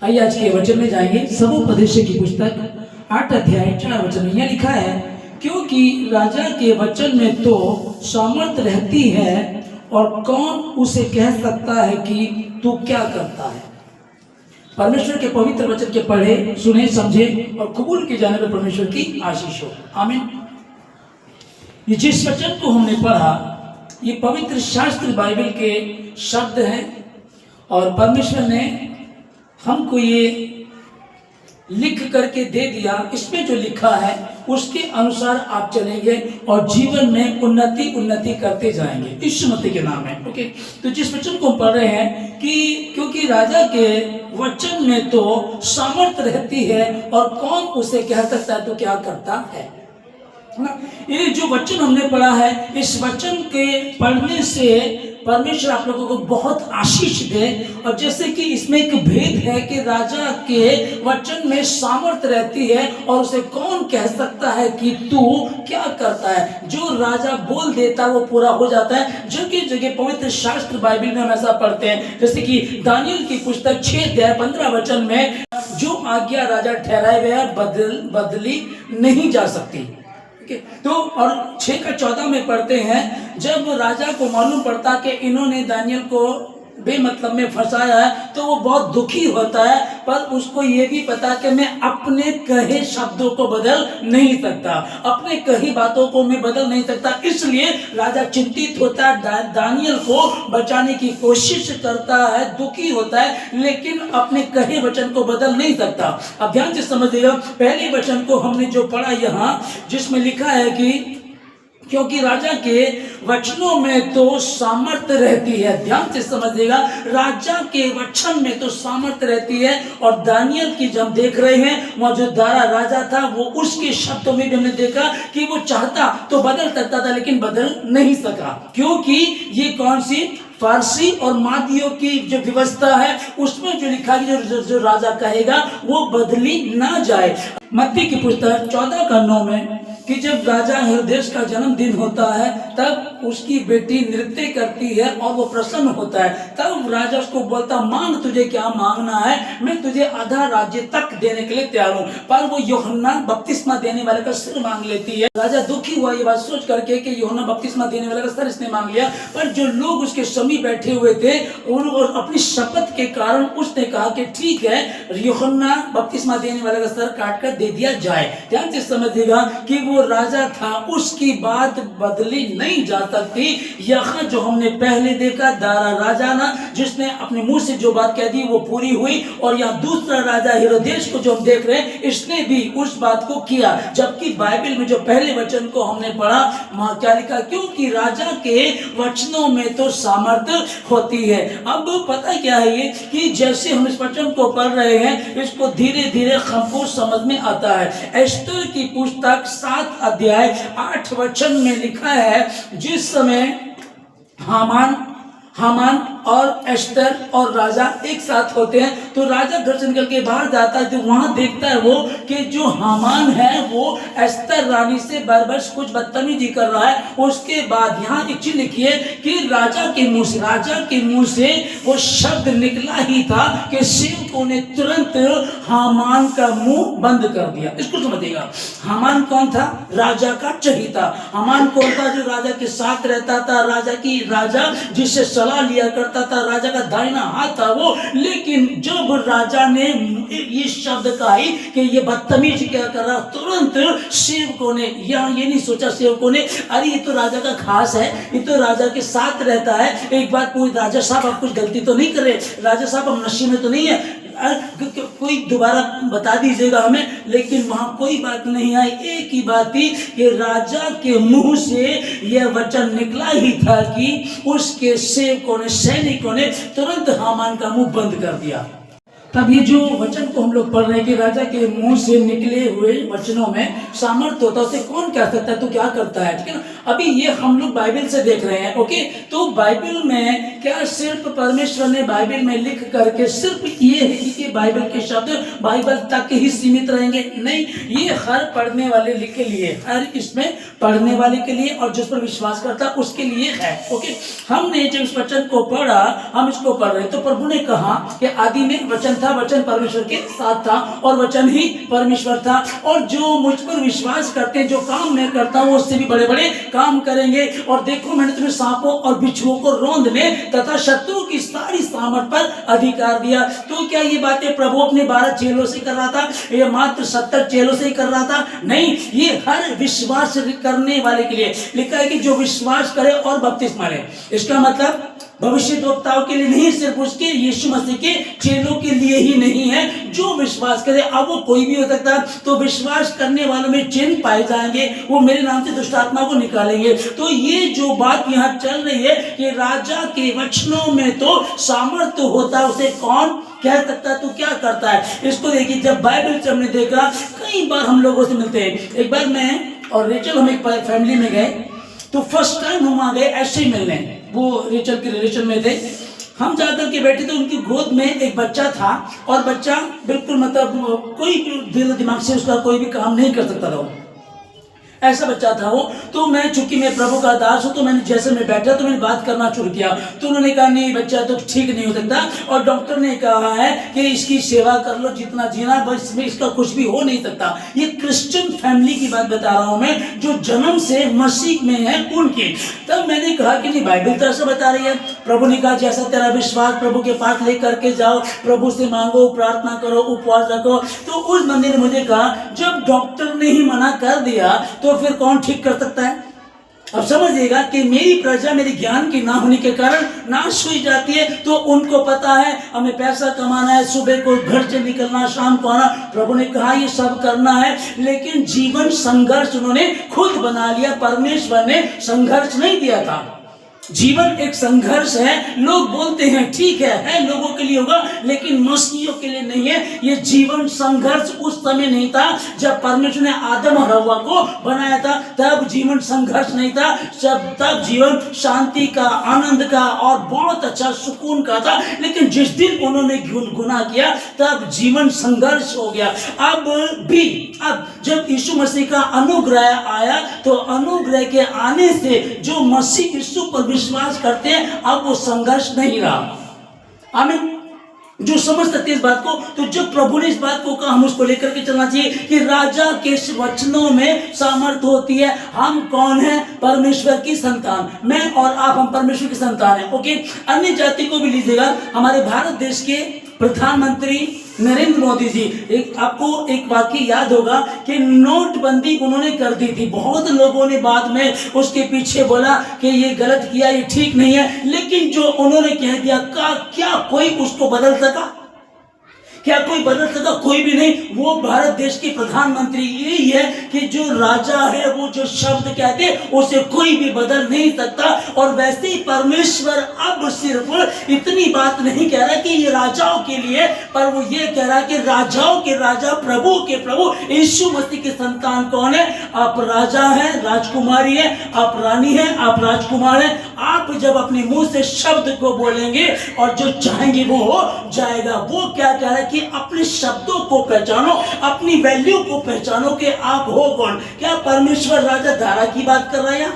आइए आज के वचन में जाएंगे। समुपदेश की पुस्तक 8 अध्याय 4 वचन में यह लिखा है, क्योंकि राजा के वचन में तो सामर्थ रहती है और कौन उसे कह सकता है कि तू क्या करता है। परमेश्वर के पवित्र वचन के पढ़े, सुने, समझे और कबूल किए जाने पर परमेश्वर की आशीष हो। आमीन। ये जिस वचन को हमने पढ़ा, ये पवित्र शास्त्र बाइबल के शब्द हैं और परमेश्वर ने हमको ये लिख करके दे दिया। इसमें जो लिखा है उसके अनुसार आप चलेंगे और जीवन में उन्नति करते जाएंगे। यीशु मसीह के नाम है। ओके, तो जिस वचन को हम पढ़ रहे हैं कि क्योंकि राजा के वचन में तो सामर्थ रहती है और कौन उसे कह सकता है तो क्या करता है ना। ये जो वचन हमने पढ़ा है, इस वचन के पढ़ने से परमेश्वर आप लोगों को बहुत आशीष दे। और जैसे कि इसमें एक भेद है कि राजा के वचन में सामर्थ रहती है और उसे कौन कह सकता है कि तू क्या करता है। जो राजा बोल देता है वो पूरा हो जाता है। जगह जगह पवित्र शास्त्र बाइबल में हम ऐसा पढ़ते हैं, जैसे कि दानियल की पुस्तक 6 अध्याय 15 वचन में, जो आज्ञा राजा ठहराए गया बदली नहीं जा सकती। तो और 6 का 14 में पढ़ते हैं, जब राजा को मालूम पड़ता कि इन्होंने दानियल को बेमतलब में फंसाया है तो वो बहुत दुखी होता है, पर उसको ये भी पता कि मैं अपने कहे शब्दों को बदल नहीं सकता, अपने कही बातों को मैं बदल नहीं सकता। इसलिए राजा चिंतित होता है, दानियल को बचाने की कोशिश करता है, दुखी होता है, लेकिन अपने कहे वचन को बदल नहीं सकता। अब ध्यान से समझिएगा, पहले वचन को हमने जो पढ़ा यहाँ, जिसमें लिखा है कि क्योंकि राजा के वचनों में तो सामर्थ रहती है। ध्यान से समझिएगा, राजा के वचन में तो सामर्थ रहती है। और दानियल की जब देख रहे हैं, वह जो दारा राजा था, वो उसके शब्दों में भी हमने देखा कि वो चाहता तो बदल सकता था, लेकिन बदल नहीं सका। क्योंकि ये कौन सी फारसी और मादियों की जो व्यवस्था है, उसमें जो लिखा है जो राजा कहेगा वो बदली ना जाए। मत्ती की पुस्तक 14 का 9 में कि जब राजा हेरोदेस का जन्मदिन होता है, तब उसकी बेटी नृत्य करती है और वो प्रसन्न होता है। तब राजा उसको बोलता, मांग, तुझे क्या मांगना है, मैं तुझे आधा राज्य तक देने के लिए तैयार हूँ। पर वो यूहन्ना बपतिस्मा देने वाले का सिर मांग लेती है। राजा दुखी हुआ ये बात सोच करके कि यूहन्ना बपतिस्मा देने वाले का सर इसने मांग लिया। पर जो लोग उसके समीप बैठे हुए थे, और अपनी शपथ के कारण उसने कहा कि ठीक है, यूहन्ना बपतिस्मा देने वाले का सर काट कर दे दिया जाए। ध्यान से समझिएगा कि वो राजा था, उसकी बात बदली नहीं जा सकती। यहाँ जो हमने पहले देखा, दारा राजा ना, जिसने अपने मुंह से जो बात कह दी वो पूरी हुई। और यहाँ दूसरा राजा हेरोदेस को जो हम देख रहे हैं, इसने भी उस बात को किया। जबकि बाइबल में जो पहले वचन को हमने पढ़ा, वहां क्या लिखा, क्योंकि राजा के वचनों में तो सामर्थ्य होती है। अब पता क्या है ये, कि जैसे हम इस वचन को पढ़ रहे हैं, इसको धीरे धीरे हमको समझ में आता है। एस्तर की पुस्तक 7 अध्याय 8 वचन में लिखा है, जिस समय हामान और एस्तर और राजा एक साथ होते हैं, तो राजा घर से निकल के बाहर जाता है, तो वहां देखता है वो कि जो हामान है वो एस्तर रानी से बरबस कुछ बदतमीजी कर रहा है। उसके बाद यहाँ एक चीज लिखी है कि राजा के मुंह से वो शब्द निकला ही था कि सेवकों ने तुरंत हामान का मुंह बंद कर दिया। इसको समझिएगा, हामान कौन था? राजा का चहीता। हामान कौन था? जो राजा के साथ रहता था, राजा जिससे सलाह लिया करता था, राजा का दाहिना हाथ था वो। लेकिन जब राजा ने ये शब्द कहा कि ये बदतमीज क्या कर रहा, तुरंत सेवकों ने, यहाँ ये नहीं सोचा सेवकों ने, अरे ये तो राजा का खास है, ये तो राजा के साथ रहता है, एक बात पूरी, राजा साहब आप कुछ गलती तो नहीं कर रहे, राजा साहब हम नशे में तो नहीं है, कोई दोबारा बता दीजिएगा हमें। लेकिन वहां कोई बात नहीं आई, एक ही बात थी कि राजा के मुंह से यह वचन निकला ही था कि उसके सेवकों ने, सैनिकों ने तुरंत हामान का मुंह बंद कर दिया। तब ये जो वचन को हम लोग पढ़ रहे हैं कि राजा के मुंह से निकले हुए वचनों में सामर्थ्य होता है, उसे कौन कह सकता है तो क्या करता है, ठीक है ना। अभी ये हम लोग बाइबल से देख रहे हैं। ओके, तो बाइबल में क्या सिर्फ परमेश्वर ने बाइबल में लिख करके सिर्फ ये है कि बाइबल के शब्द बाइबल तक ही सीमित रहेंगे? नहीं, ये हर पढ़ने वाले के लिए, हर इसमें पढ़ने वाले के लिए और जिस पर विश्वास करता उसके लिए है। ओके, हमने जब इस वचन को पढ़ा, हम इसको पढ़ रहे तो प्रभु ने कहा कि आदि में वचन था था, वचन परमेश्वर के साथ था और वचन ही परमेश्वर था। और जो मुझ पर विश्वास करते हैं, जो काम मैं करता हूँ उससे भी बड़े बड़े काम करेंगे। और देखो, मैंने तुम्हें सांपों और बिच्छुओं को रौंदने तथा शत्रु की सारी सामर्थ पर अधिकार दिया। तो क्या ये बातें प्रभु अपने 12 चेलों से कर रहा था? ये मात्र 70 चेलों से ही कर रहा था? नहीं, ये हर विश्वास करने वाले के लिए लिखा है कि जो विश्वास करे और बपतिस्मा ले। इसका मतलब भविष्यद्वक्ताओं के लिए नहीं, सिर्फ उसके यीशु मसीह के चेलों के लिए ही नहीं है। जो विश्वास करे, अब वो कोई भी हो सकता है, तो विश्वास करने वालों में चिन्ह पाए जाएंगे, वो मेरे नाम से दुष्ट आत्मा को निकालेंगे। तो ये जो बात यहाँ चल रही है कि राजा के वचनों में तो सामर्थ्य होता है, उसे कौन कह सकता है तो क्या करता है? इसको देखिए, जब बाइबल से हमने देखा, कई बार हम लोगों से मिलते हैं। एक बार मैं और रेचल हम एक फैमिली में गए, तो फर्स्ट टाइम हम आ गए ऐसे ही मिलने। वो रेचल के रिलेशन में थे, हम जाकर के बैठे तो उनकी गोद में एक बच्चा था और बच्चा बिल्कुल मतलब कोई दिल दिमाग से उसका कोई भी काम नहीं कर सकता था, ऐसा बच्चा था वो। तो मैं, चूंकि मैं प्रभु का दास हूं, तो मैंने जैसे मैं बैठा तो मैंने बात करना शुरू किया। तो उन्होंने कहा नहीं, बच्चा तो ठीक नहीं हो सकता और डॉक्टर ने कहा है कि इसकी सेवा कर लो जितना जीना, बस इसमें इसका कुछ भी हो नहीं सकता। ये क्रिश्चियन फैमिली की बात बता रहा हूं मैं, जो जन्म से मसीह में है उनकी। तब मैंने कहा कि नहीं, बाइबल तो ऐसा बता रही है। प्रभु ने कहा जैसा तेरा विश्वास, प्रभु के पास लेकर के जाओ, प्रभु से मांगो, प्रार्थना करो, उपवास रखो। तो उस बंदे ने मुझे कहा, जब डॉक्टर ने ही मना कर दिया तो फिर कौन ठीक कर सकता है? अब समझिएगा कि मेरी प्रजा मेरे ज्ञान की ना होने के कारण नाश हुई जाती है। तो उनको पता है हमें पैसा कमाना है, सुबह को घर से निकलना, शाम को आना। प्रभु ने कहा ये सब करना है, लेकिन जीवन संघर्ष उन्होंने खुद बना लिया। परमेश्वर ने संघर्ष नहीं दिया था। जीवन एक संघर्ष है। लोग बोलते हैं ठीक है लोगों के लिए होगा, लेकिन मसीहियों के लिए नहीं है। ये जीवन संघर्ष उस समय नहीं था जब परमेश्वर ने आदम और हव्वा को बनाया था, तब जीवन संघर्ष नहीं था। तब जीवन शांति का, आनंद का और बहुत अच्छा सुकून का था। लेकिन जिस दिन उन्होंने गुनाह किया, तब जीवन संघर्ष हो गया। अब जब यीशु मसीह का अनुग्रह आया, तो अनुग्रह के आने से जो मसीह यीशु पर विश्वास करते हैं, अब वो संघर्ष नहीं रहा। आमीन। जो समझ सकते इस बात को, तो जब प्रभु ने इस बात को कहा, हम उसको लेकर के चलना चाहिए कि राजा के वचनों में सामर्थ्य होती है। हम कौन है? परमेश्वर की संतान। मैं और आप, हम परमेश्वर की संतान है। ओके, अन्य जाति को भी लीजिएगा। हमारे भारत देश के प्रधानमंत्री नरेंद्र मोदी जी, आपको एक वाक्य याद होगा कि नोटबंदी उन्होंने कर दी थी। बहुत लोगों ने बाद में उसके पीछे बोला कि ये गलत किया, ये ठीक नहीं है, लेकिन जो उन्होंने कह दिया, क्या कोई उसको बदल सका? क्या कोई बदल सका? कोई भी नहीं। वो भारत देश के प्रधानमंत्री यही है कि जो राजा है, वो जो शब्द कहते हैं उसे कोई भी बदल नहीं सकता। और वैसे ही परमेश्वर अब सिर्फ इतनी बात नहीं कह रहा कि ये राजाओं के लिए, पर वो ये कह रहा कि राजाओं के राजा, प्रभु के प्रभु यीशु मसीह के संतान कौन है? आप राजा हैं, राजकुमारी है, आप रानी है, आप राजकुमार है। आप जब अपने मुंह से शब्द को बोलेंगे और जो चाहेंगे वो हो जाएगा। वो क्या कह रहा है कि अपने शब्दों को पहचानो, अपनी वैल्यू को पहचानो कि आप हो कौन। क्या परमेश्वर राजा दारा की बात कर रहा है?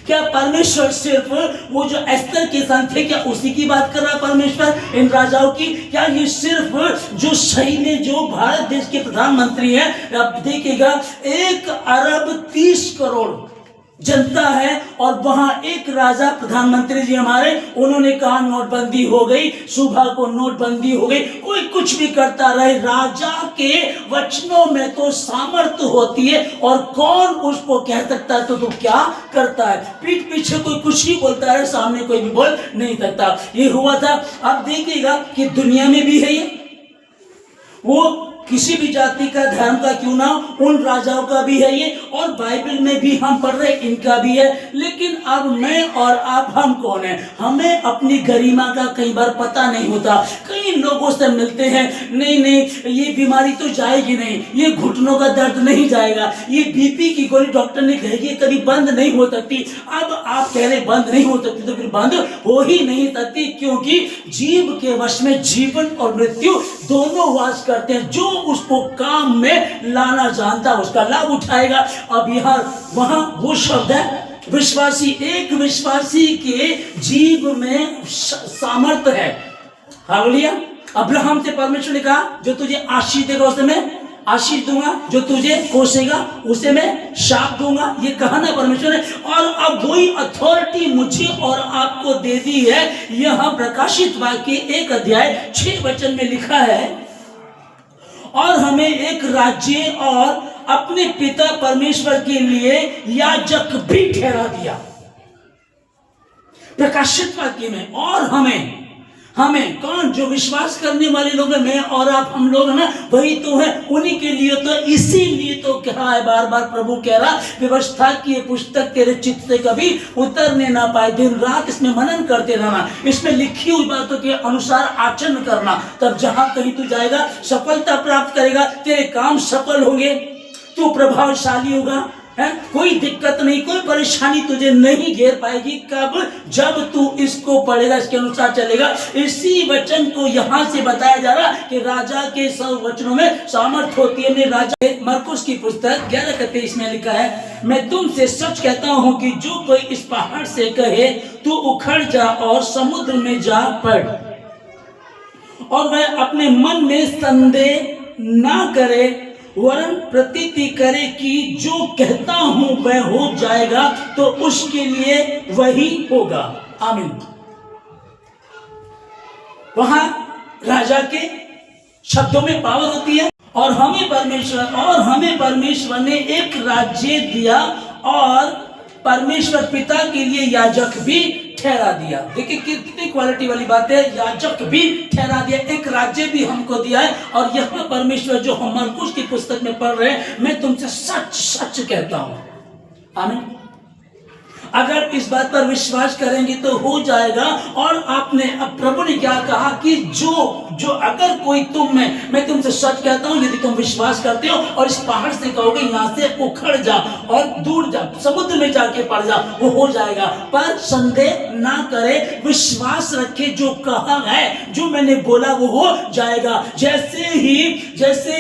क्या परमेश्वर सिर्फ वो जो एस्तर के संत थे, क्या उसी की बात कर रहा है परमेश्वर इन राजाओं की? क्या ये सिर्फ जो सही में जो भारत देश के प्रधानमंत्री हैं, अब देखिएगा 1 अरब 30 करोड़ जनता है और वहां एक राजा प्रधानमंत्री जी हमारे, उन्होंने कहा नोटबंदी हो गई, सुबह को नोटबंदी हो गई। कोई कुछ भी करता रहे, राजा के वचनों में तो सामर्थ्य होती है और कौन उसको कह सकता है तो क्या करता है? पीठ पीछे कोई कुछ ही बोलता है, सामने कोई भी बोल नहीं सकता। ये हुआ था। अब देखिएगा कि दुनिया में भी है ये, वो किसी भी जाति का, धर्म का क्यों ना, उन राजाओं का भी है ये, और बाइबल में भी हम पढ़ रहे इनका भी है। लेकिन अब मैं और आप, हम कौन है? हमें अपनी गरिमा का कई बार पता नहीं होता। कई लोगों से मिलते हैं, नहीं ये बीमारी तो जाएगी नहीं, ये घुटनों का दर्द नहीं जाएगा, ये बीपी की गोली डॉक्टर ने कही कभी बंद नहीं हो सकती। अब आप कह रहे बंद नहीं हो सकती, तो फिर बंद हो ही नहीं सकती, क्योंकि जीव के वश में जीवन और मृत्यु दोनों वास करते हैं। जो उसको काम में लाना जानता उसका लाभ उठाएगा। अब यहाँ वहां वो शब्द है विश्वासी। एक विश्वासी के जीव में सामर्थ्य है। हालेलुया। अब्राहम से परमेश्वर ने कहा जो तुझे आशीष देगा उसे मैं आशीष दूंगा, जो तुझे कोसेगा उसे मैं शाप दूंगा। ये कहा ना परमेश्वर ने। और अब वही अथॉरिटी मुझे और आपको दे दी है। यह प्रकाशित वाक्य 1 अध्याय 6 वचन में लिखा है, और हमें एक राज्य और अपने पिता परमेश्वर के लिए याजक भी ठहरा दिया। प्रकाशित वाक्य में, और हमें कौन, जो विश्वास करने वाले लोग हैं, मैं और आप, हम लोग ना, वही तो है। उन्हीं के लिए तो, इसीलिए तो कहा है बार बार प्रभु कह रहा, व्यवस्था की पुस्तक तेरे चित्त से कभी उतरने ना पाए, दिन रात इसमें मनन करते रहना, इसमें लिखी हुई बातों के अनुसार आचरण करना, तब जहां कहीं तू जाएगा सफलता प्राप्त करेगा, तेरे काम सफल होंगे, तू प्रभावशाली होगा, है? कोई दिक्कत नहीं, कोई परेशानी तुझे नहीं घेर पाएगी। कब? जब तू इसको पढ़ेगा, इसके अनुसार चलेगा। इसी वचन को यहां से बताया जा रहा कि राजा के सब वचनों में सामर्थ होती है। राजा मरकुस की पुस्तक 11:23 में लिखा है, मैं तुमसे सच कहता हूं कि जो कोई इस पहाड़ से कहे तू उखड़ जा और समुद्र में जा पड़, और वह अपने मन में संदेह ना करे, वरन प्रतीति करे कि जो कहता हूं वह हो जाएगा, तो उसके लिए वही होगा। आमीन। वहां राजा के शब्दों में पावर होती है। और हमें परमेश्वर ने एक राज्य दिया और परमेश्वर पिता के लिए याजक भी ठहरा दिया। देखिए कितनी क्वालिटी वाली बात है, याजक भी ठहरा दिया, एक राज्य भी हमको दिया है। और यह परमेश्वर जो हम मरकुस की पुस्तक में पढ़ रहे हैं, मैं तुमसे सच सच कहता हूं। आमीन। अगर इस बात पर विश्वास करेंगे तो हो जाएगा। और आपने, अब प्रभु ने क्या कहा कि जो अगर कोई तुम में, मैं तुमसे सच कहता हूं, यदि तुम विश्वास करते हो और इस पहाड़ से कहोगे यहां से उखड़ जा और दूर जा, समुद्र में जाके पड़ जा, वो हो जाएगा। पर संदेह ना करे, विश्वास रखे, जो कहा है, जो मैंने बोला वो हो जाएगा। जैसे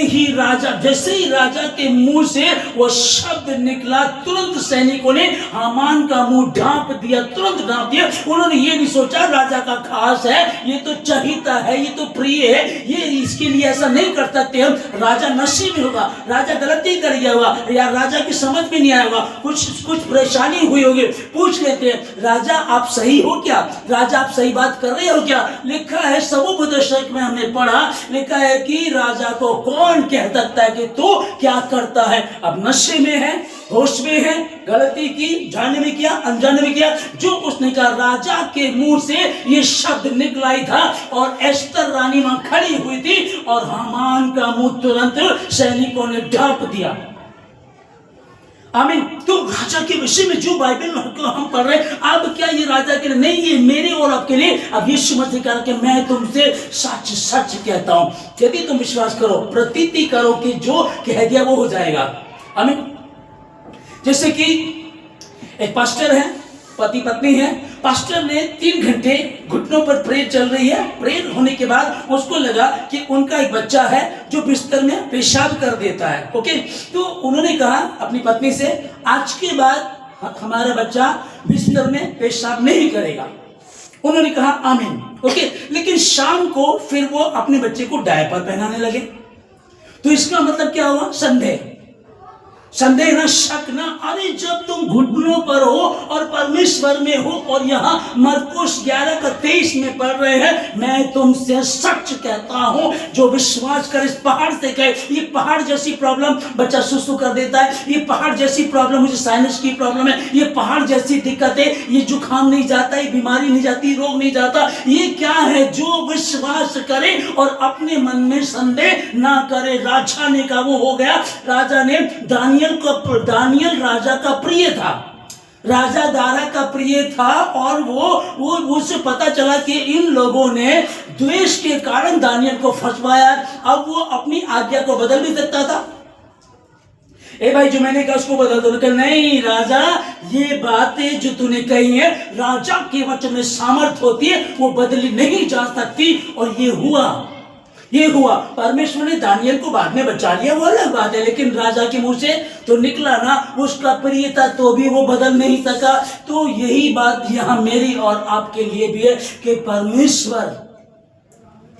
ही राजा के मुंह से वो शब्द निकला, तुरंत सैनिकों ने हामान का मुंह ढांप दिया, तुरंत ढांप दिया। उन्होंने ये नहीं सोचा राजा का खास है, ये तो चहिता है, ये तो प्रिय है, ये इसके लिए ऐसा नहीं कर सकते हम। राजा नशे में होगा, राजा गलती कर गया होगा, या राजा की समझ में नहीं आया होगा, कुछ परेशानी हुई होगी। पूछ लेते हैं, राजा आप सही हो क्या? राजा आप सही बात कर रहे हो क्या? लिखा है समुपदेशक में हमने पढ़ा, लिखा है कि राजा को कौन कह सकता है कि तू क्या करता है? अब नशे में है, होश में है, गलती की, जाने में किया, अनजाने में किया, जो उसने कहा, राजा के मुंह से ये शब्द निकला ही था। और एस्तर रानी वहां खड़ी हुई थी और हामान का मुंह तुरंत सैनिकों ने ढांप दिया। आमीन। तो राजा के विषय में जो बाइबल में हम पढ़ रहे हैं, अब क्या ये राजा के लिए नहीं, ये मेरे और आपके लिए। अब यीशु मसीह कहा कि मैं तुमसे सच सच कहता हूं, यदि तुम विश्वास करो, प्रतीति करो कि जो कह दिया वो हो जाएगा। आमीन। जैसे कि एक पास्टर है, पति पत्नी है, पास्टर ने 3 घंटे घुटनों पर प्रेयर चल रही है। प्रेयर होने के बाद उसको लगा कि उनका एक बच्चा है जो बिस्तर में पेशाब कर देता है। ओके, तो उन्होंने कहा अपनी पत्नी से, आज के बाद हमारा बच्चा बिस्तर में पेशाब नहीं करेगा। उन्होंने कहा आमीन। ओके, लेकिन शाम को फिर वो अपने बच्चे को डायपर पहनाने लगे। तो इसका मतलब क्या हुआ? संदेह ना, शक ना। अरे जब तुम घुटनों पर हो और परमेश्वर में हो, और यहाँ मरकुस 11:23 में पढ़ रहे हैं, मैं तुमसे सच कहता हूं, जो विश्वास कर इस पहाड़ से कहे, ये पहाड़ जैसी प्रॉब्लम, बच्चा सुसु कर देता है, ये पहाड़ जैसी प्रॉब्लम, मुझे साइनस की प्रॉब्लम है, ये पहाड़ जैसी दिक्कत है, ये जुकाम नहीं जाता, ये बीमारी नहीं जाती, रोग नहीं जाता, ये क्या है? जो विश्वास करे और अपने मन में संदेह ना करे। राजा ने कहा, वो हो गया। राजा ने दानियल राजा का प्रिय था, राजा दारा का प्रिय था, और वो उससे पता चला कि इन लोगों ने द्वेष के कारण दानियल को फंसवाया। अब वो अपनी आज्ञा को बदल भी सकता था। ए भाई, जो मैंने कहा उसको बदल दो। नहीं राजा, ये बातें जो तूने कही है, राजा के वचन में सामर्थ होती है, वो बदली नहीं जा सकती। और ये हुआ। परमेश्वर ने दानियल को बाद में बचा लिया, वो अलग बात है, लेकिन राजा के मुंह से तो निकला ना, उसका प्रिय था, तो भी वो बदल नहीं सका। तो यही बात यहां मेरी और आपके लिए भी है कि परमेश्वर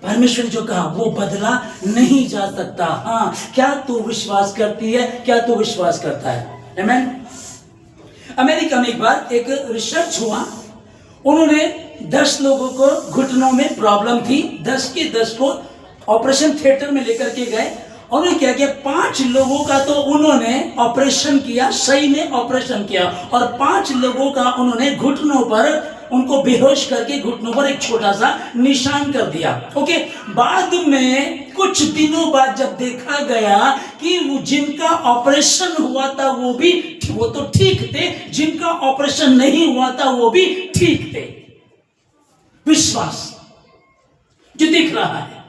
परमेश्वर जो कहा वो बदला नहीं जा सकता। हाँ, क्या तू विश्वास करती है? क्या तू विश्वास करता है? आमीन। अमेरिका में एक बार एक रिसर्च हुआ। उन्होंने 10 लोगों को घुटनों में प्रॉब्लम थी, 10 के 10 को ऑपरेशन थिएटर में लेकर के गए। उन्होंने क्या किया, 5 लोगों का तो उन्होंने ऑपरेशन किया, सही में ऑपरेशन किया, और 5 लोगों का उन्होंने घुटनों पर, उनको बेहोश करके घुटनों पर एक छोटा सा निशान कर दिया। ओके, बाद में कुछ दिनों बाद जब देखा गया कि वो जिनका ऑपरेशन हुआ था वो तो ठीक थे, जिनका ऑपरेशन नहीं हुआ था वो भी ठीक थे। विश्वास जो दिख रहा है।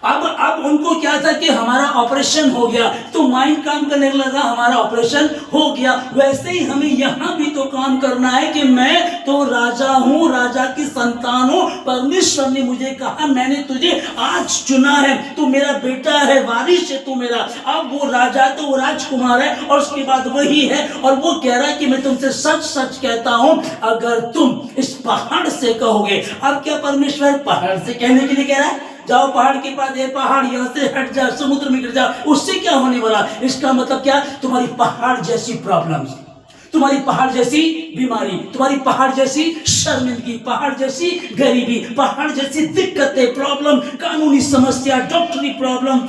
अब उनको क्या था कि हमारा ऑपरेशन हो गया, तो माइंड काम करने लगा, हमारा ऑपरेशन हो गया। वैसे ही हमें यहां भी तो काम करना है कि मैं तो राजा हूं, राजा की संतान हूं। परमेश्वर ने मुझे कहा, मैंने तुझे आज चुना है, तू मेरा बेटा है, वारिस है तू मेरा। अब वो राजा तो वो राजकुमार है, और उसके बाद वही है, और वो कह रहा है कि मैं तुमसे सच सच कहता हूं, अगर तुम इस पहाड़ से कहोगे। अब क्या परमेश्वर पहाड़ से कहने के लिए कह रहा है, जाओ पहाड़ के पास, ये पहाड़ यहाँ से हट जा, समुद्र में गिर जा, उससे क्या होने वाला? इसका मतलब क्या? तुम्हारी पहाड़ जैसी प्रॉब्लम्स, तुम्हारी पहाड़ जैसी बीमारी, तुम्हारी पहाड़ जैसी शर्मिंदगी, पहाड़ जैसी गरीबी, पहाड़ जैसी दिक्कतें, प्रॉब्लम, कानूनी समस्या, डॉक्टरी प्रॉब्लम,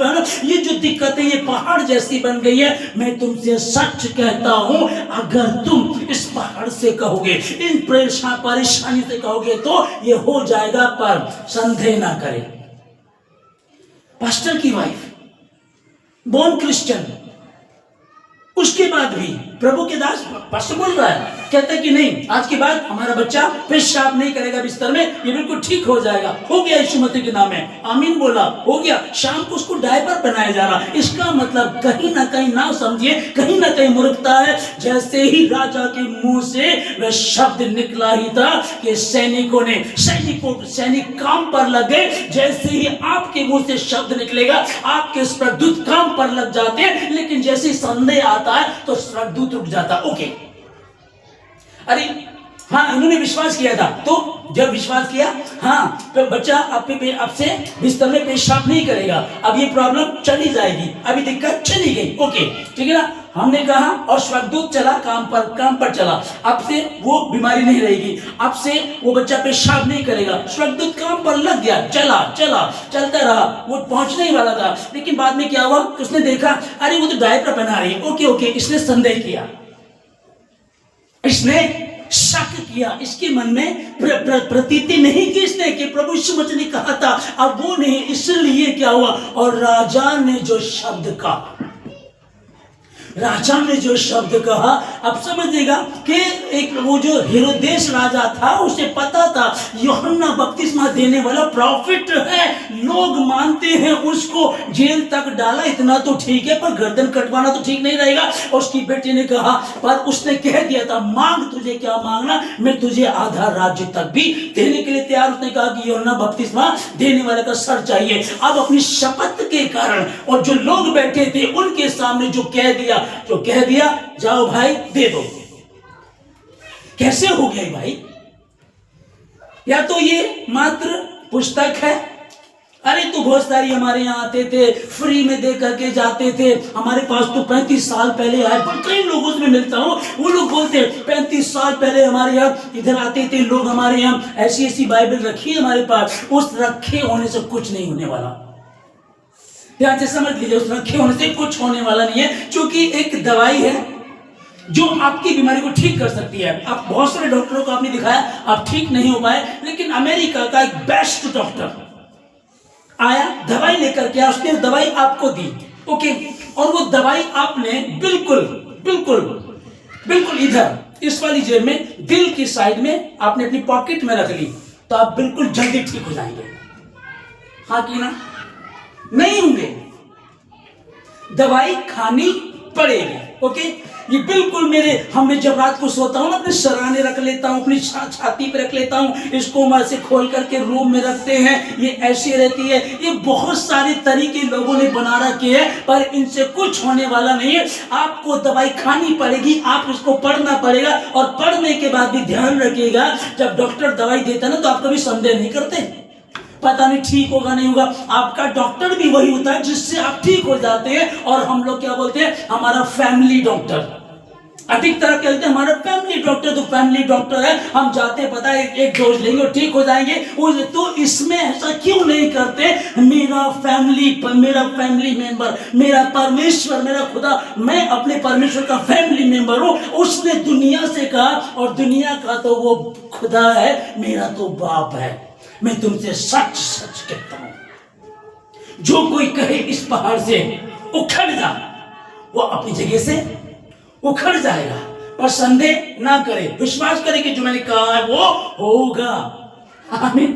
ये जो दिक्कतें ये पहाड़ जैसी बन गई है। मैं तुमसे सच कहता हूं, अगर तुम इस पहाड़ से कहोगे, इन परेशानी से कहोगे तो ये हो जाएगा, पर संदेह ना करें। पास्टर की वाइफ, बोर्न क्रिश्चियन, उसके बाद भी प्रभु के दास पास्टर बोल रहा है, कहता है कि नहीं, आज के बाद हमारा बच्चा पेशाब नहीं करेगा बिस्तर में, ये बिल्कुल ठीक हो जाएगा। हो गया यीशु मसीह के नाम में, आमीन बोला, हो गया। शाम को उसको डायपर पहनाया जा रहा। इसका मतलब कहीं ना कहीं, ना समझिए, कहीं ना कहीं मूर्खता है। जैसे ही राजा के मुंह से वह शब्द निकला ही था कि सैनिक काम पर लग गए। जैसे ही आपके मुंह से शब्द निकलेगा, आपके स्वर्गदूत काम पर लग जाते हैं, लेकिन जैसे संदेह आता है तो स्वर्गदूत रुक जाता। ओके, अरे हाँ, इन्होंने विश्वास किया था, तो जब विश्वास किया, हाँ, तो बच्चा आपसे बिस्तर में पेशाब नहीं करेगा। अब ये प्रॉब्लम चली जाएगी, अभी दिक्कत चली गई। ओके, ठीक है ना, हमने कहा, और स्वर्गदूत चला काम पर चला। अब से वो बीमारी नहीं रहेगी, अब से वो बच्चा पेशाब नहीं करेगा। स्वर्गदूत काम पर लग गया, चलता रहा, वो पहुंचने ही वाला था। लेकिन बाद में क्या हुआ, उसने देखा, अरे वो तो डायपर पहना रही है। ओके, इसने संदेह किया, इसने शक किया, इसके मन में प्रतीति नहीं की इसने कि प्रभु यीशु मसीह ने कहा था। अब वो नहीं, इसलिए क्या हुआ, और राजा ने जो शब्द कहा, अब समझिएगा कि एक वो जो हेरोदेस राजा था, उसे पता था यूहन्ना बपतिस्मा देने वाला प्रॉफिट है, लोग मानते हैं उसको। जेल तक डाला, इतना तो ठीक है, पर गर्दन कटवाना तो ठीक नहीं रहेगा। और उसकी बेटी ने कहा, पर उसने कह दिया था, मांग, तुझे क्या मांगना, मैं तुझे आधा राज्य तक भी देने के लिए तैयार। उसने कहा कि यूहन्ना बपतिस्मा देने वाले का सर चाहिए। अब अपनी शपथ के कारण, और जो लोग बैठे थे उनके सामने जो कह दिया, जाओ भाई दे दो। कैसे हो गया भाई? या तो ये मात्र पुस्तक है, अरे तो बहुत सारी हमारे यहाँ आते थे, फ्री में दे करके जाते थे। हमारे पास तो 35 साल पहले आए, पर कई लोगों से मिलता हूँ, वो लोग बोलते 35 साल पहले हमारे यहाँ इधर आते थे लोग, हमारे यहाँ ऐसी बाइबल रखी है हमारे पास। उस रखे होने से कुछ नहीं होने वाला, ध्यान से समझ लीजिए, उस रखे होने से कुछ होने वाला नहीं है। क्योंकि एक दवाई है जो आपकी बीमारी को ठीक कर सकती है। आप बहुत सारे डॉक्टरों को आपने दिखाया, आप ठीक नहीं हो पाए, लेकिन अमेरिका का एक बेस्ट डॉक्टर आया, दवाई लेकर के, उसने दवाई आपको दी। ओके, और वो दवाई आपने बिल्कुल इधर इस वाली जेब में, दिल की साइड में आपने अपनी पॉकेट में रख ली, तो आप बिल्कुल जल्दी ठीक हो जाएंगे। हाँ कि ना? नहीं होंगे, दवाई खानी पड़ेगी। ओके, ये बिल्कुल मैं जब रात को सोता हूँ ना, अपने सराहने रख लेता हूँ, अपनी छाती पे रख लेता हूँ, इसको मैं से खोल करके रूम में रखते हैं, ये ऐसी रहती है। ये बहुत सारे तरीके लोगों ने बना रखे हैं, पर इनसे कुछ होने वाला नहीं है। आपको दवाई खानी पड़ेगी, आप इसको पढ़ना पड़ेगा, और पढ़ने के बाद भी ध्यान रखिएगा, जब डॉक्टर दवाई देता ना, तो आप कभी संदेह नहीं करते। पता नहीं ठीक होगा नहीं होगा। आपका डॉक्टर भी वही होता है जिससे आप ठीक हो जाते हैं। और हम लोग क्या बोलते हैं, हमारा फैमिली डॉक्टर। अधिकतर कहते हैं हमारा फैमिली डॉक्टर, तो फैमिली डॉक्टर है, हम जाते हैं पता है एक डोज लेंगे और ठीक हो जाएंगे। तो इसमें ऐसा क्यों नहीं करते, मेरा फैमिली मेंबर, मेरा परमेश्वर, मेरा खुदा, मैं अपने परमेश्वर का फैमिली मेंबर हूं। उसने दुनिया से कहा, और दुनिया का तो वो खुदा है, मेरा तो बाप है। मैं तुमसे सच सच कहता हूं, जो कोई कहे इस पहाड़ से उखड़ जा, वो अपनी जगह से उखड़ जाएगा। पर संदेह ना करे, विश्वास करे कि जो मैंने कहा है वो होगा। आमीन।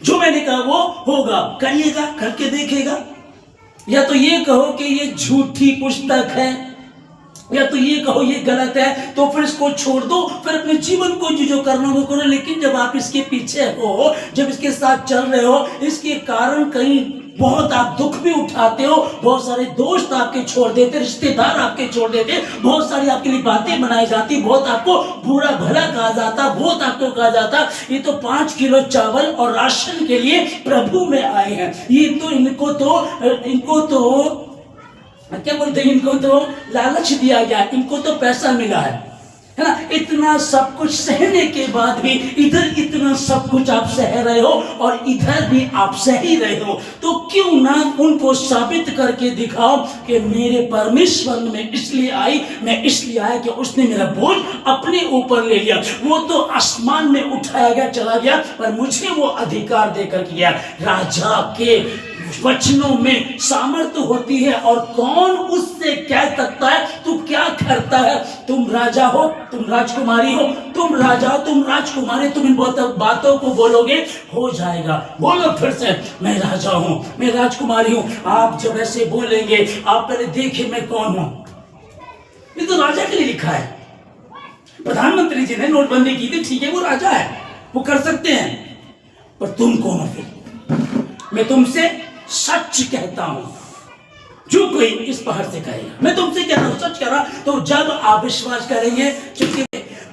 जो मैंने कहा वो होगा, करिएगा, करके देखिएगा। या तो ये कहो कि ये झूठी पुस्तक है, या तो ये कहो ये गलत है, तो फिर इसको छोड़ दो, फिर अपने जीवन को जो करना वो करो। लेकिन जब आप इसके पीछे हो, जब इसके साथ चल रहे हो, इसके कारण कहीं बहुत आप दुख भी उठाते हो, बहुत सारे दोस्त आपके छोड़ देते, रिश्तेदार आपके छोड़ देते, बहुत सारी आपके लिए बातें बनाई जाती, बहुत आपको बुरा भला कहा जाता, बहुत आपको कहा जाता ये तो 5 किलो चावल और राशन के लिए प्रभु में आए हैं, ये तो इनको तो क्या बोलते हैं, इनको तो लालच दिया गया, इनको तो पैसा मिला है ना। इतना सब कुछ सहने के बाद भी इधर इतना सब कुछ आप सह रहे हो और इधर भी आप सह ही रहे हो, तो क्यों ना उनको साबित करके दिखाओ कि मेरे परमेश्वर में इसलिए आई, मैं इसलिए आया कि उसने मेरा बोझ अपने ऊपर ले लिया। वो तो आसमान में उठाया गया, चला गया, पर मुझे वो अधिकार देकर किया। राजा के वचनों में सामर्थ्य होती है, और कौन उससे कह सकता है तू क्या करता है। तुम राजा हो, तुम राजकुमारी हो, तुम राजा हो, तुम राजकुमारी, तुम इन बातों को बोलोगे, हो जाएगा। बोलो फिर से, मैं राजा हूं, मैं राजकुमारी हूं। आप जब ऐसे बोलेंगे, आप पहले देखिए मैं कौन हूं। ये तो राजा के लिए लिखा है। प्रधानमंत्री जी ने नोटबंदी की थी, ठीक है वो राजा है, वो कर सकते हैं, पर तुम कौन हो फिर। मैं तुमसे सच कहता हूं, जो कोई इस पहाड़ से कहेगा, मैं तुमसे कह रहा हूं, सच कह रहा। तो जब आप विश्वास करेंगे, क्योंकि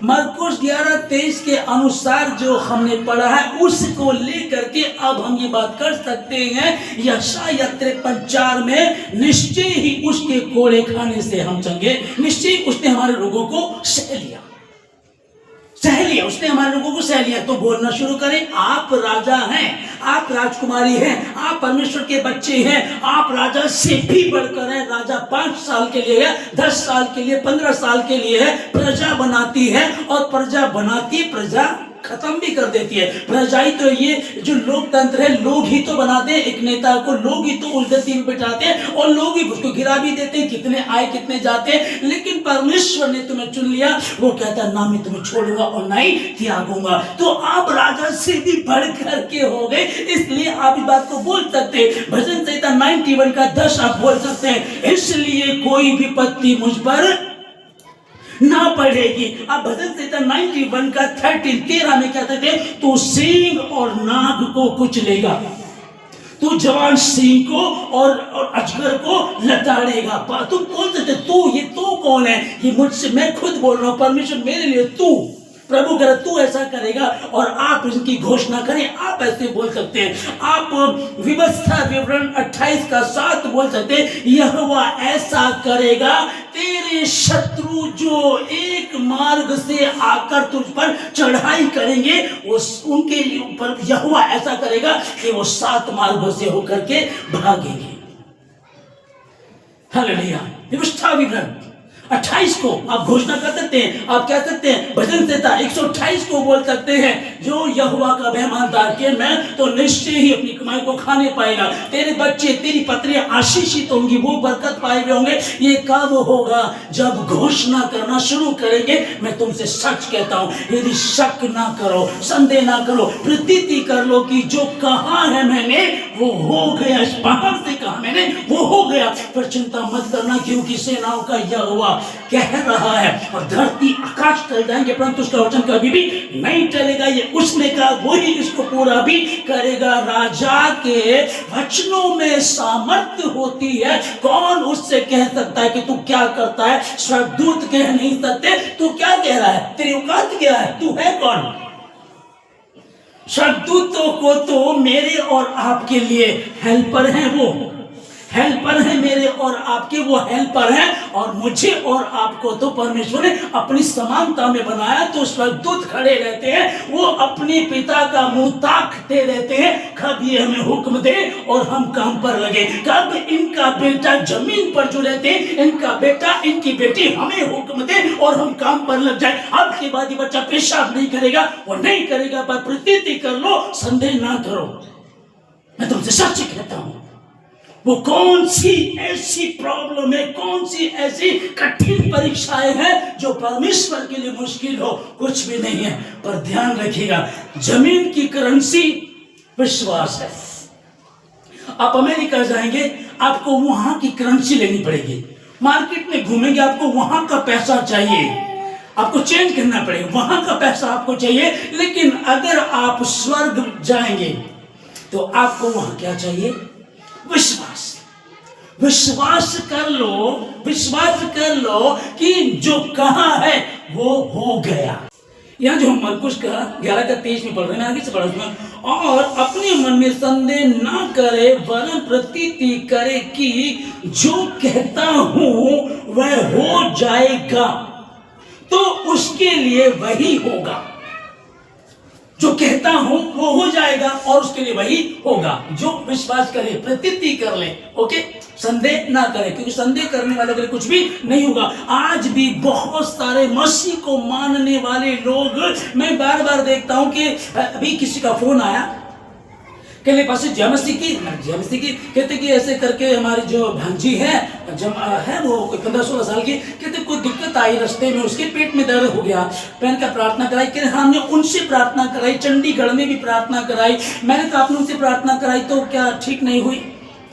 मरकुस 11:23 के अनुसार जो हमने पढ़ा है उसको लेकर के अब हम ये बात कर सकते हैं, यशायाह 53:4 में निश्चय ही उसके कोड़े खाने से हम चंगे, निश्चय उसने हमारे रोगों को सह लिया, उसने हमारे लोगों को सह लिया। तो बोलना शुरू करें, आप राजा हैं, आप राजकुमारी हैं, आप परमेश्वर के बच्चे हैं, आप राजा से भी बढ़कर हैं। राजा 5 साल के लिए है, 10 साल के लिए, 15 साल के लिए है। प्रजा बनाती है, और प्रजा बनाती है, प्रजा खत्म भी कर देती है। प्रजाई तो ये जो लोकतंत्र है, लोग ही तो बनाते हैं, एक नेता को लोग ही तो उल्टी में बिठाते हैं, और लोग ही उसको गिरा भी देते हैं, कितने आए कितने जाते हैं। लेकिन परमेश्वर ने तुम्हें चुन लिया, वो कहता है ना मैं तुम्हें छोड़ूंगा और ना ही त्यागूंगा। तो आप राजा से भी बढ़ करके हो गए, इसलिए आप इस बात को बोल सकते हैं। भजन संहिता 91 का 10 आप बोल सकते हैं, इसलिए कोई विपत्ति मुझ पर ना पड़ेगी। अब भजन संहिता 91 का 13 में कहते थे, तू सिंह और नाग को कुचलेगा, तू जवान सिंह को और अजगर को लताड़ेगा। तुम बोल सकते तू, ये तू कौन है, ये मुझसे, मैं खुद बोल रहा हूं, परमेश्वर मेरे लिए तू, प्रभु करे तू ऐसा करेगा, और आप इसकी घोषणा करें। आप ऐसे बोल सकते हैं। आप व्यवस्था विवरण 28 का 7 बोल सकते हैं, यहोवा ऐसा करेगा, तेरे शत्रु जो एक मार्ग से आकर तुझ पर चढ़ाई करेंगे, वो उनके ऊपर यहोवा ऐसा करेगा कि वो 7 मार्गों से होकर के भागेंगे। हालेलुया। व्यवस्था विवरण 28 को आप घोषणा कर सकते हैं। आप कह सकते हैं भजन संहिता 128 को बोल सकते हैं, जो यहोवा का मेहमानदार के मैं तो निश्चय ही अपनी कमाई को खाने पाएगा। तेरे बच्चे, तेरी पत्रियां आशीषित होंगी, वो बरकत पाए हुए होंगे। ये कब होगा, जब घोषणा करना शुरू करेंगे। मैं तुमसे सच कहता हूं, यदि शक ना करो, संदेह ना करो, प्रतीति कर लो कि जो कहा है मैंने वो हो गया, इस पहाड़ से कहा मैंने वो हो गया। पर चिंता मत करना, क्योंकि सेनाओं का यहोवा कह रहा है, और धरती आकाश टल जाएंगे परंतु उसका वचन कभी भी नहीं टलेगा। ये उसने कहा, वही इसको पूरा भी करेगा। राजा के वचनों में सामर्थ्य होती है। कौन उससे कह सकता है कि तू क्या करता है। स्वर्गदूत कह नहीं सकते तू क्या कह रहा है, तेरी औकात क्या है, तू है कौन। स्वर्गदूतों को तो मेरे और आपके लिए हेल्पर हैं, वो हेल्पर है मेरे और आपके, वो हेल्पर है। और मुझे और आपको तो परमेश्वर ने अपनी समानता में बनाया। तो स्वर्गदूत खड़े रहते हैं, वो अपने पिता का मुंह ताकते रहते हैं, कब ये हमें हुक्म दे और हम काम पर लगे। कब इनका बेटा जमीन पर जो रहते हैं, इनका बेटा इनकी बेटी हमें हुक्म दे और हम काम पर लग जाए। अब के बाद ये बच्चा पेशाब नहीं करेगा, वो नहीं करेगा, पर प्रतीति कर लो, संदेह ना करो, मैं तुमसे सच कहता हूं। वो कौन सी ऐसी प्रॉब्लम है, कौन सी ऐसी कठिन परीक्षाएं हैं जो परमेश्वर के लिए मुश्किल हो? कुछ भी नहीं है। पर ध्यान रखिएगा, जमीन की करेंसी विश्वास है। आप अमेरिका जाएंगे, आपको वहां की करेंसी लेनी पड़ेगी। मार्केट में घूमेंगे, आपको वहां का पैसा चाहिए, आपको चेंज करना पड़ेगा, वहां का पैसा आपको चाहिए। लेकिन अगर आप स्वर्ग जाएंगे तो आपको वहां क्या चाहिए? विश्वास। विश्वास कर लो, विश्वास कर लो कि जो कहा है वो हो गया। यहां जो हम मरकुस का 11 का 23 में पढ़ रहे हैं, आगे से पढ़ रहे हैं, और अपने मन में संदेह ना करे, वरन प्रतीति करे कि जो कहता हूं वह हो जाएगा, तो उसके लिए वही होगा। जो कहता हूं वो हो जाएगा और उसके लिए वही होगा। जो विश्वास करे, प्रतीति कर ले, ओके, संदेह ना करे, क्योंकि संदेह करने वाले के लिए कुछ भी नहीं होगा। आज भी बहुत सारे मसीह को मानने वाले लोग, मैं बार बार देखता हूं कि अभी किसी का फोन आया, कहले पास जमस्ती की कहते कि ऐसे करके हमारी जो भांजी है वो 15-16 साल की, कहते कोई दिक्कत आई रास्ते में, उसके पेट में दर्द हो गया, पहन का प्रार्थना कराई। कहते हमने उनसे प्रार्थना कराई, चंडीगढ़ में भी प्रार्थना कराई। मैंने कहा आपने उनसे प्रार्थना कराई तो क्या ठीक नहीं हुई?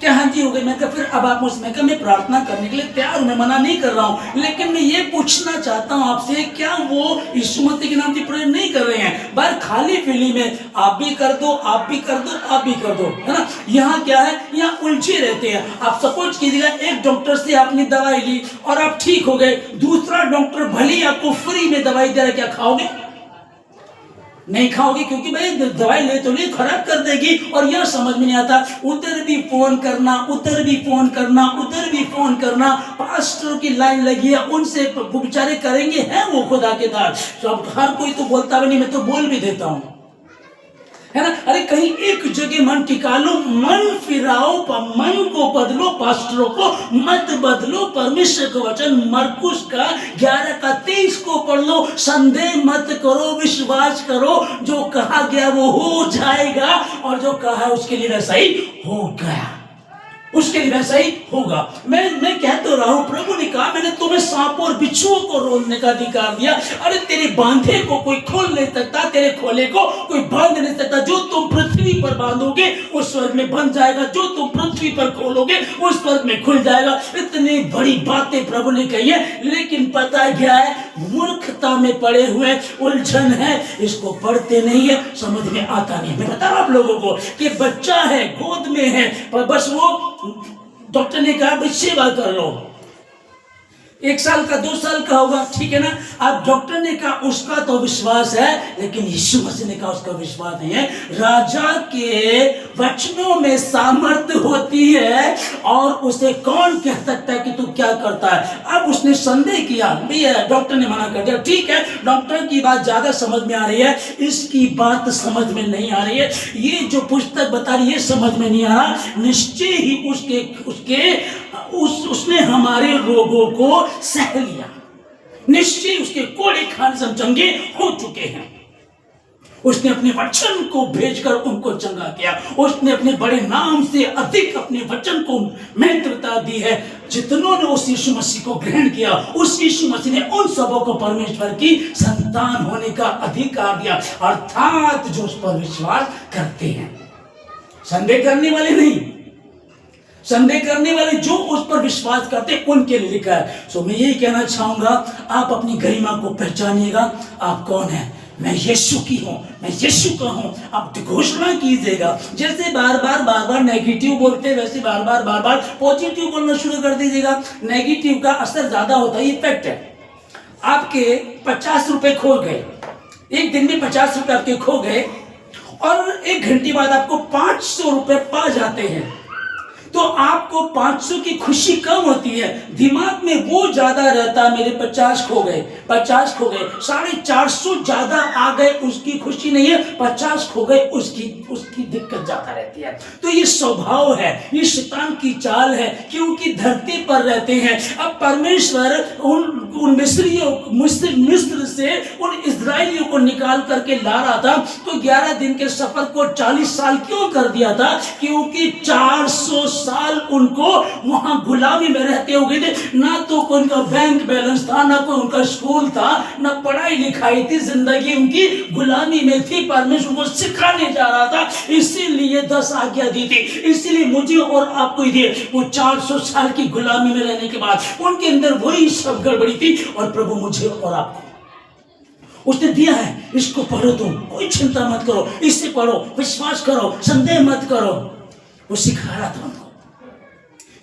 क्या हाँ जी हो गई? मैं कहा फिर अब आप मुझसे, मैं कहा मैं प्रार्थना करने के लिए तैयार हूं, मैं मना नहीं कर रहा हूं, लेकिन मैं ये पूछना चाहता हूं आपसे, क्या वो यीशु मसीह के नाम से प्रेयर नहीं कर रहे हैं? बाहर खाली पीली में आप भी कर दो, आप भी कर दो, आप भी कर दो, है ना। यहाँ क्या है, यहाँ उलझे रहते हैं। आप सपोज कीजिएगा एक डॉक्टर से आपने दवाई ली और आप ठीक हो गए, दूसरा डॉक्टर भले ही आपको फ्री में दवाई दे रहा है, क्या खाओगे? नहीं खाओगे, क्योंकि भाई दवाई ले तो नहीं, खराब कर देगी। और यह समझ में नहीं आता, उधर भी फोन करना, उधर भी फोन करना, उधर भी फोन करना, पास्टर की लाइन लगी है, उनसे बेचारे करेंगे हैं वो खुदा के दार। तो अब हर कोई तो बोलता भी नहीं, मैं तो बोल भी देता हूं, है ना। अरे कहीं एक जगह मन टिका लो, मन फिराओ, मन को बदलो, पास्टरों को मत बदलो। परमेश्वर का वचन मरकुस का 11 का 23 को पढ़ लो, संदेह मत करो, विश्वास करो, जो कहा गया वो हो जाएगा, और जो कहा है उसके लिए वैसा ही हो गया, उसके लिए वैसा ही होगा। मैं कह तो रहा हूं, प्रभु ने कहा मैंने तुम्हें सांपों और बिच्छुओं को रोकने का अधिकार दिया। अरे तेरे बांधे को कोई खोल नहीं सकता, तेरे खोले को कोई बांध नहीं सकता। जो तुम पृथ्वी पर बांधोगे उस स्वर्ग में बंध जाएगा, जो तुम पृथ्वी पर खोलोगे उस स्वर्ग में खुल जाएगा। इतनी बड़ी बातें प्रभु ने कही है, लेकिन पता क्या है, मूर्खता में पड़े हुए, उलझन है, इसको पढ़ते नहीं है, समझ में आता नहीं। मैं बता रहा हूं आप लोगों को कि बच्चा है, गोद में है, पर बस वो डॉक्टर ने कहा भाई सेवा कर लो, 1 साल का 2 साल का होगा, ठीक है ना। अब डॉक्टर ने कहा उसका तो विश्वास है, लेकिन यीशु मसीह ने कहा उसका विश्वास नहीं है। राजा के वचनों में सामर्थ्य होती है, और उसे कौन कह सकता है कि तू क्या करता है। अब उसने संदेह किया, भैया डॉक्टर ने मना कर दिया, ठीक है, डॉक्टर की बात ज्यादा समझ में आ रही है, इसकी बात समझ में नहीं आ रही है, ये जो पुस्तक बता रही है समझ में नहीं आ रहा। निश्चय ही उसने हमारे रोगों को सह लिया, निश्चय उसके कोड़े खाने से चंगे हो चुके हैं। उसने अपने वचन को भेजकर उनको चंगा किया, उसने अपने बड़े नाम से अधिक अपने वचन को महत्वता दी है। जितनों ने उस यीशु मसीह को ग्रहण किया, उस यीशु मसीह ने उन सबों को परमेश्वर की संतान होने का अधिकार दिया, अर्थात जो उस पर विश्वास करते हैं। संदेह करने वाले नहीं, संदेह करने वाले जो उस पर विश्वास करते उनके लिए लिखा है। सो मैं यही कहना चाहूंगा, आप अपनी गरिमा को पहचानिएगा, आप कौन है। मैं यीशु की हूं, मैं यीशु का हूं, आप घोषणा कीजिएगा। जैसे बार बार नेगेटिव बोलते, वैसे बार बार पॉजिटिव बोलना शुरू कर दीजिएगा। नेगेटिव का असर ज्यादा होता है, इफेक्ट है। आपके 50 रुपए खो गए, एक दिन में 50 रुपए आपके खो गए, और 1 घंटे बाद आपको 500 रुपए पा जाते हैं, तो आपको 500 की खुशी कम होती है, दिमाग में वो ज्यादा रहता है मेरे 50 खो गए, 50 खो गए, 450 ज्यादा आ गए, उसकी खुशी नहीं है, 50 खो गए, उसकी दिक्कत ज्यादा रहती है। तो ये स्वभाव है, ये शैतान की चाल है, क्योंकि धरती पर रहते हैं। अब परमेश्वर उन मिस्र से उन इजरायलियों को निकाल करके ला रहा था, तो 11 दिन के सफर को 40 साल क्यों कर दिया था? क्योंकि 400 साल उनको वहां गुलामी में रहते हो गए थे। ना तो कोई उनका बैंक बैलेंस था, ना कोई उनका स्कूल था, ना पढ़ाई लिखाई थी, जिंदगी उनकी गुलामी में थी। परमेश्वर को सिखाने जा रहा था, इसीलिए 10 आज्ञा दी थी, इसीलिए मुझे और आपको ही दिए। वो 400 साल की गुलामी में रहने के बाद उनके अंदर वही सब गड़बड़ी थी, और प्रभु मुझे और आपको उसने दिया है। इसको पढ़ो, तुम कोई चिंता मत करो, इससे पढ़ो, विश्वास करो, संदेह मत करो। वो सिखा रहा था उनको,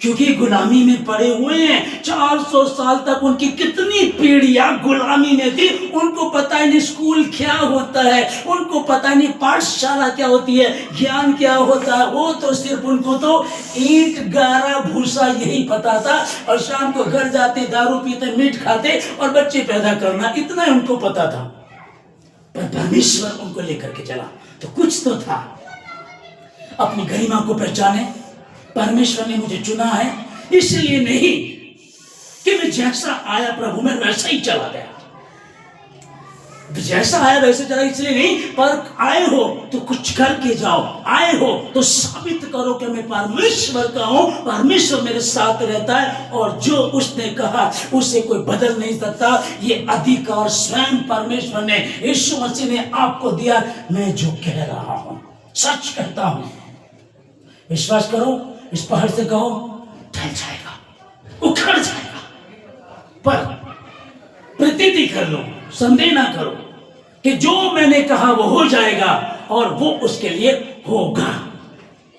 क्योंकि गुलामी में पड़े हुए हैं। 400 साल तक उनकी कितनी पीढ़ियां गुलामी में थी, उनको पता ही नहीं स्कूल क्या होता है, उनको पता नहीं पाठशाला क्या होती है, ज्ञान क्या होता है। वो तो सिर्फ उनको तो ईंट गारा भूसा यही पता था, और शाम को घर जाते, दारू पीते, मीट खाते और बच्चे पैदा करना, इतना ही उनको पता था। पर परमेश्वर उनको लेकर के चला, तो कुछ तो था। अपनी गरिमा को पहचाने, परमेश्वर ने मुझे चुना है, इसलिए नहीं कि मैं जैसा आया प्रभु में वैसा ही चला गया, जैसा आया वैसे चला, इसलिए नहीं, पर आए हो तो कुछ करके जाओ, आए हो तो साबित करो कि मैं परमेश्वर का हूं, परमेश्वर मेरे साथ रहता है, और जो उसने कहा उसे कोई बदल नहीं सकता। ये अधिकार स्वयं परमेश्वर ने, यीशु मसीह ने आपको दिया। मैं जो कह रहा हूं सच कहता हूं, विश्वास करो, इस पहाड़ से कहो ढल जाएगा, उखड़ जाएगा, पर प्रतीति कर लो, संदेह ना करो कि जो मैंने कहा वो हो जाएगा, और वो उसके लिए होगा।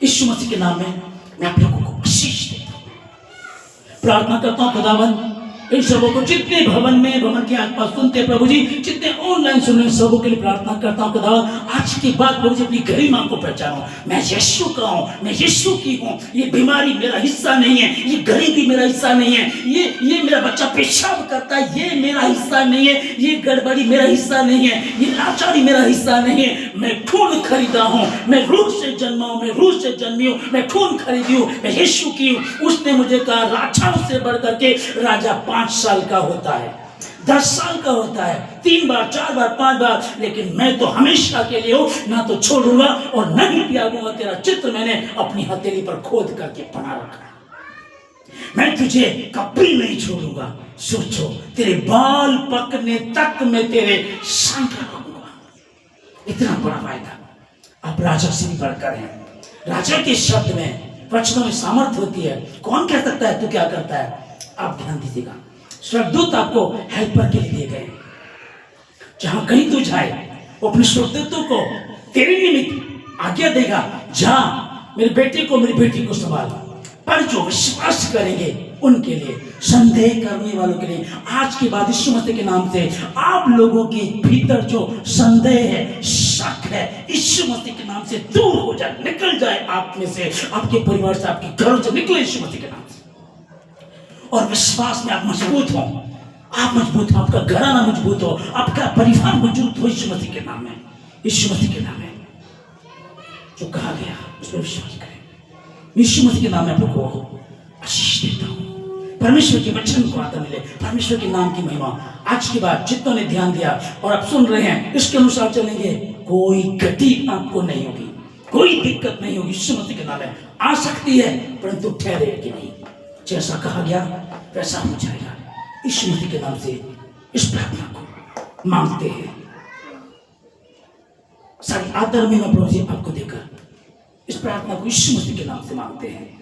यीशु मसीह के नाम में मैं आप लोगों को आशीष देता हूं, प्रार्थना करता हूं खुदावन, इन सबों को जितने भवन के आसपास सुनते प्रभु जी, जितने ऑनलाइन सुन रहे सबों के लिए प्रार्थना करता हूं खुदावन, आज की बात प्रभु जी अपनी गरिमा को पहचानो। मैं यीशु का हूं, मैं यीशु की हूं। ये बीमारी मेरा हिस्सा नहीं है, ये गरीबी मेरा हिस्सा नहीं है, ये मेरा बच्चा पेशाब करता है, ये मेरा हिस्सा नहीं है, ये गड़बड़ी मेरा हिस्सा नहीं है, ये लाचारी मेरा हिस्सा नहीं है। मैं खून खरीदा हूं, मैं रूह से जन्मा हूं, मैं रूह से जन्मी हूं, मैं खून खरीदी हूं, मैं यीशु की हूं। उसने मुझे कहा राजाओं से बढ़ करके राजा 5 साल का होता है, 10 साल का होता है, 3 बार, 4 बार, 5 बार, लेकिन मैं तो हमेशा के लिए हूं, ना तो छोड़ूंगा और न ही त्यागूंगा। तेरा चित्र मैंने अपनी हथेली पर खोद करके बना रखा है, मैं तुझे कभी नहीं छोड़ूंगा। सोचो, तेरे बाल पकने तक मैं तेरे संग रहूंगा। इतना बड़ा वायदा आप राजा से भी बढ़कर हैं। राजा के शब्द में, वचनों में सामर्थ होती है। कौन कह सकता है तू क्या करता है? आप ध्यान दीजिएगा, स्वर्गदूत आपको हेल्पर के लिए दिए गए। जहां कहीं तू जाए, वो अपने स्वर्गदूतों को तेरे निमित्त आज्ञा देगा, जा मेरे बेटे को, मेरी बेटी को संभाल। पर जो विश्वास करेंगे उनके लिए, संदेह करने वालों के लिए, आज के बाद यीशु मसीह के नाम से आप लोगों के भीतर जो संदेह है, शक है, यीशु मसीह के नाम से दूर हो जाए, निकल जाए आप में से, आपके परिवार से, आपके घरों से निकले यीशु मसीह के नाम से। और विश्वास में आप मजबूत हो, आप मजबूत हो, आपका घराना मजबूत हो, आपका परिवार मजबूत हो यीशु मसीह के नाम में। यीशु मसीह के नाम में जो कहा गया उस पर विश्वास करें। यीशु मसीह के नाम में आप लोगों को आशीष देता हूं। परमेश्वर के वचन को आता मिले, परमेश्वर के नाम की महिमा। आज के बाद जितनों ने ध्यान दिया और आप सुन रहे हैं, इसके अनुसार चलेंगे, कोई गति आपको नहीं होगी, कोई दिक्कत नहीं होगी। यीशु मसीह के नाम में आ सकती है, परंतु ठहरेगी नहीं। जैसा कहा गया वैसा हो जाएगा। यीशु मसीह के नाम से इस प्रार्थना को मांगते हैं। सारी आदर में प्रभु जी आपको देकर इस प्रार्थना को यीशु मसीह के नाम से मांगते हैं।